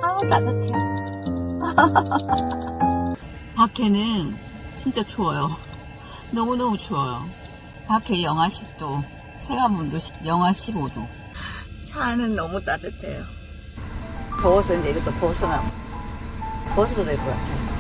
아우, 따뜻해. 밖에는 진짜 추워요. 너무너무 추워요. 밖에 영하 10도, 체감온도 영하 15도. 차는 너무 따뜻해요. 더워서 이제 이것도 벗어도 될 것 같아요.